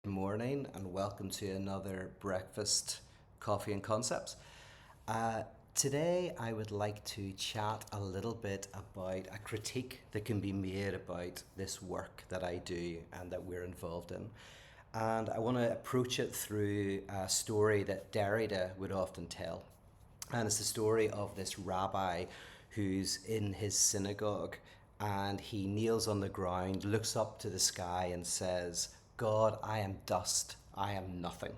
morning and welcome to another breakfast coffee and concepts. Today I would like to chat a little bit about a critique that can be made about this work that I do and that we're involved in. And I want to approach it through a story that Derrida would often tell. And it's the story of this rabbi who's in his synagogue and he kneels on the ground, looks up to the sky and says, God, I am dust, I am nothing.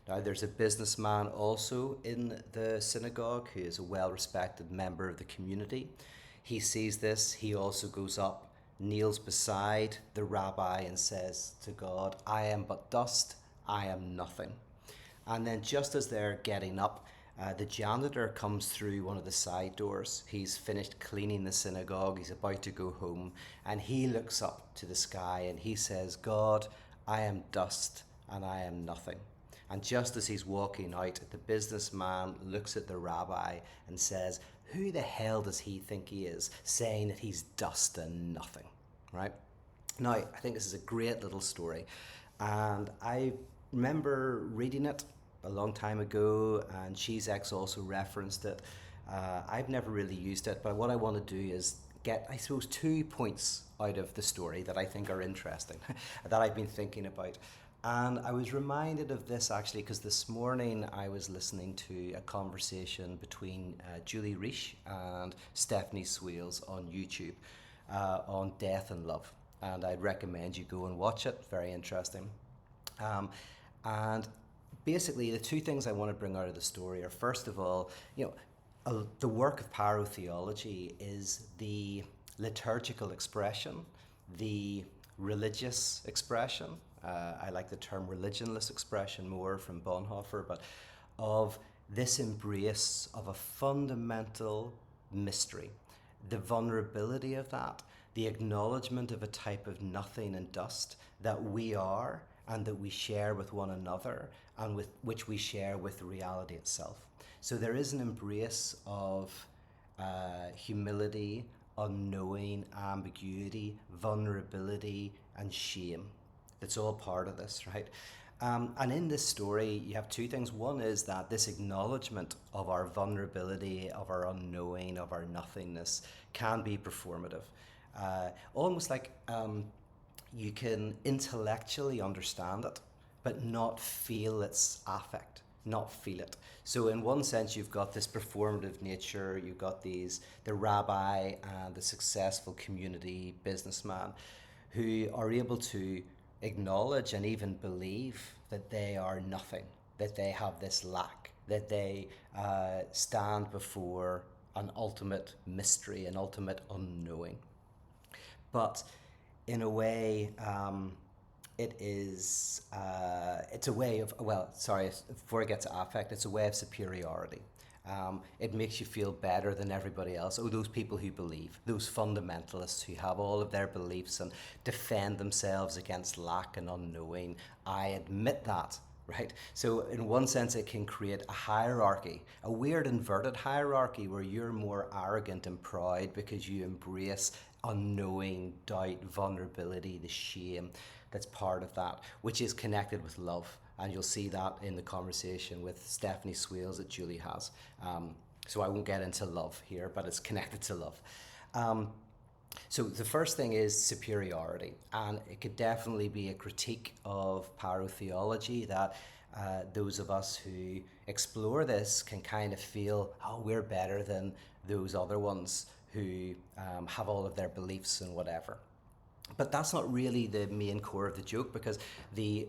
Now, there's a businessman also in the synagogue who is a well-respected member of the community. He sees this, he also goes up, kneels beside the rabbi and says to God, I am but dust, I am nothing. And then just as they're getting up, the janitor comes through one of the side doors. He's finished cleaning the synagogue, he's about to go home, and he looks up to the sky and he says, God, I am dust and I am nothing. And just as he's walking out, the businessman looks at the rabbi and says, who the hell does he think he is, saying that he's dust and nothing, right? Now, I think this is a great little story, and I remember reading it a long time ago, and Shizek's also referenced it. I've never really used it, but what I want to do is get, I suppose, 2 points out of the story that I think are interesting, that I've been thinking about. And I was reminded of this actually because this morning I was listening to a conversation between Julie Reich and Stephanie Sweels on YouTube on death and love. And I'd recommend you go and watch it, very interesting. And basically the two things I want to bring out of the story are, first of all, the work of parotheology is the liturgical expression, the religious expression. I like the term religionless expression more from Bonhoeffer, but of this embrace of a fundamental mystery, the vulnerability of that, the acknowledgement of a type of nothing and dust that we are and that we share with one another and with which we share with reality itself. So there is an embrace of humility, unknowing, ambiguity, vulnerability, and shame. It's all part of this, right? And in this story, you have two things. One is that this acknowledgement of our vulnerability, of our unknowing, of our nothingness can be performative. Almost like you can intellectually understand it, but not feel its affect, not feel it. So in one sense, you've got this performative nature, you've got the rabbi and the successful community businessman who are able to acknowledge and even believe that they are nothing, that they have this lack, that they stand before an ultimate mystery, an ultimate unknowing. But in a way, it's a way of, before I get to affect, it's a way of superiority. It makes you feel better than everybody else. Oh, those people who believe, those fundamentalists who have all of their beliefs and defend themselves against lack and unknowing. I admit that, right? So in one sense, it can create a hierarchy, a weird inverted hierarchy where you're more arrogant and proud because you embrace unknowing, doubt, vulnerability, the shame that's part of that, which is connected with love. And you'll see that in the conversation with Stephanie Sweels that Julie has. So I won't get into love here, but it's connected to love. So the first thing is superiority, and it could definitely be a critique of parotheology that those of us who explore this can kind of feel, oh, we're better than those other ones who have all of their beliefs and whatever. But that's not really the main core of the joke, because the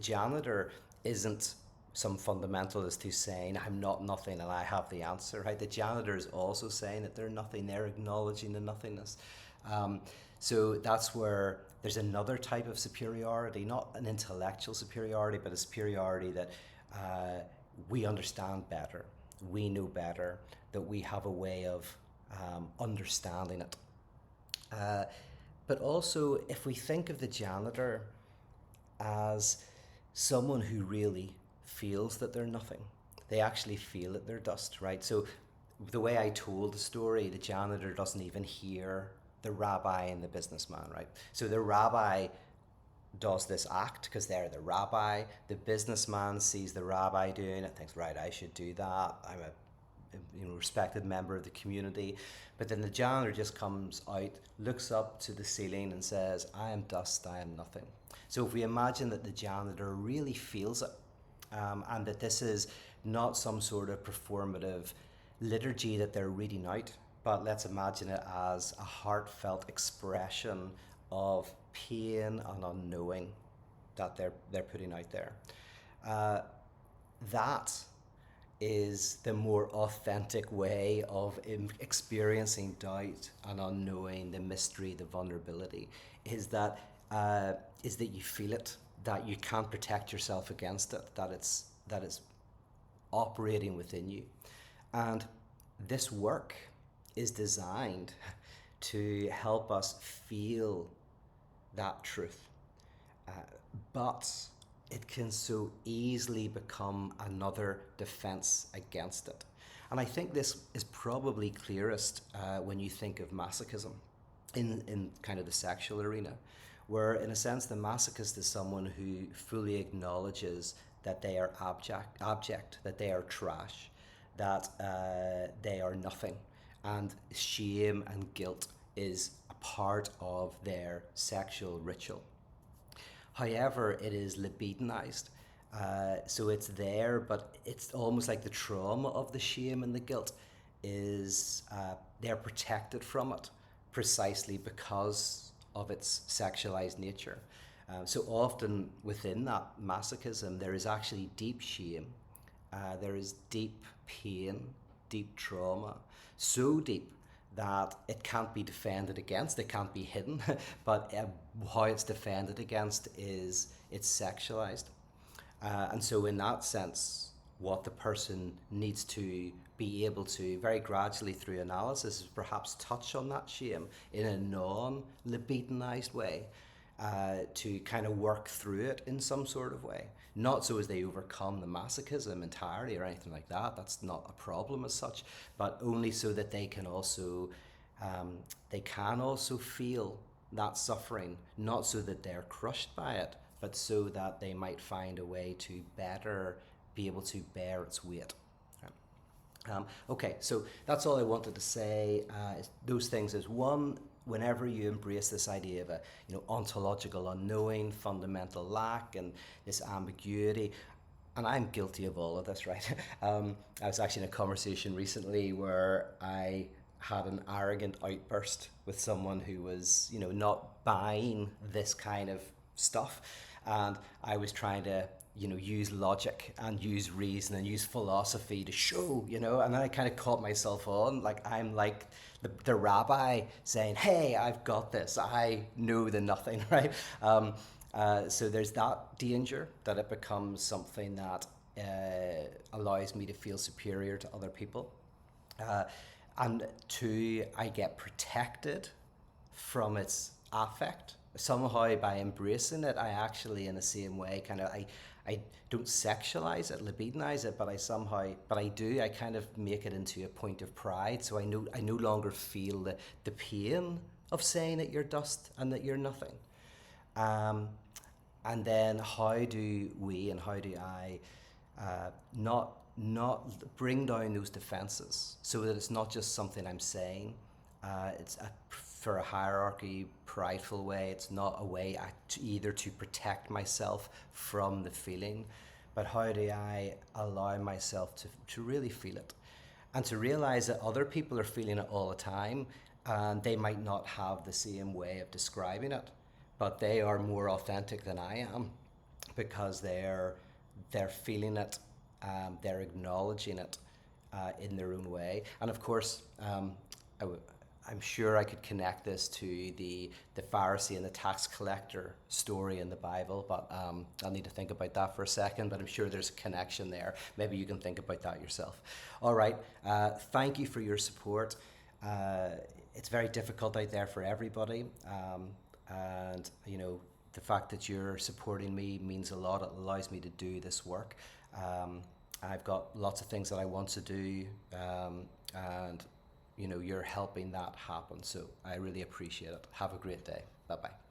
janitor isn't some fundamentalist who's saying, I'm not nothing and I have the answer, right? The janitor is also saying that they're nothing, they're acknowledging the nothingness. So that's where there's another type of superiority, not an intellectual superiority, but a superiority that we understand better, we know better, that we have a way of understanding it. But also, if we think of the janitor as someone who really feels that they're nothing, they actually feel that they're dust, right? So the way I told the story, the janitor doesn't even hear the rabbi and the businessman, right? So the rabbi does this act because they're the rabbi. The businessman sees the rabbi doing it, thinks, right, I should do that. I'm a respected member of the community. But then the janitor just comes out, looks up to the ceiling and says, I am dust, I am nothing. So if we imagine that the janitor really feels it, and that this is not some sort of performative liturgy that they're reading out, but let's imagine it as a heartfelt expression of pain and unknowing that they're putting out there. That is the more authentic way of experiencing doubt and unknowing, the mystery, the vulnerability, is that you feel it, that you can't protect yourself against it, that it's operating within you. And this work is designed to help us feel that truth. But it can so easily become another defense against it. And I think this is probably clearest when you think of masochism in kind of the sexual arena, where in a sense the masochist is someone who fully acknowledges that they are abject, that they are trash, that they are nothing, and shame and guilt is a part of their sexual ritual. However, it is libidinized. So it's there, but it's almost like the trauma of the shame and the guilt is they're protected from it precisely because of its sexualized nature. So often within that masochism, there is actually deep shame, there is deep pain, deep trauma, so deep that it can't be defended against, it can't be hidden, but how it's defended against is it's sexualized. And so in that sense, what the person needs to be able to very gradually through analysis is perhaps touch on that shame in a non-libidinized way, to kind of work through it in some sort of way. Not so as they overcome the masochism entirely or anything like that, that's not a problem as such, but only so that they can also feel that suffering, not so that they're crushed by it, but so that they might find a way to better be able to bear its weight. Okay, so that's all I wanted to say. Those things is one, whenever you embrace this idea of a ontological unknowing, fundamental lack, and this ambiguity, and I'm guilty of all of this, right? I was actually in a conversation recently where I had an arrogant outburst with someone who was, not buying this kind of stuff, and I was trying to use logic and use reason and use philosophy to show, and then I kind of caught myself on, like I'm like the rabbi saying, hey, I've got this, I know the nothing, right? So there's that danger that it becomes something that allows me to feel superior to other people. And two, I get protected from its affect. Somehow by embracing it, I actually in the same way I don't sexualize it, libidinize it, but I kind of make it into a point of pride. So I no longer feel the pain of saying that you're dust and that you're nothing. And then how do I not bring down those defenses so that it's not just something I'm saying, for a hierarchy, prideful way. It's not a way either to protect myself from the feeling, but how do I allow myself to really feel it and to realize that other people are feeling it all the time, and they might not have the same way of describing it, but they are more authentic than I am because they're feeling it, they're acknowledging it in their own way. And of course, I'm sure I could connect this to the Pharisee and the tax collector story in the Bible, but I'll need to think about that for a second, but I'm sure there's a connection there. Maybe you can think about that yourself. All right, thank you for your support. It's very difficult out there for everybody, and the fact that you're supporting me means a lot. It allows me to do this work. I've got lots of things that I want to do, and you're helping that happen. So I really appreciate it. Have a great day. Bye-bye.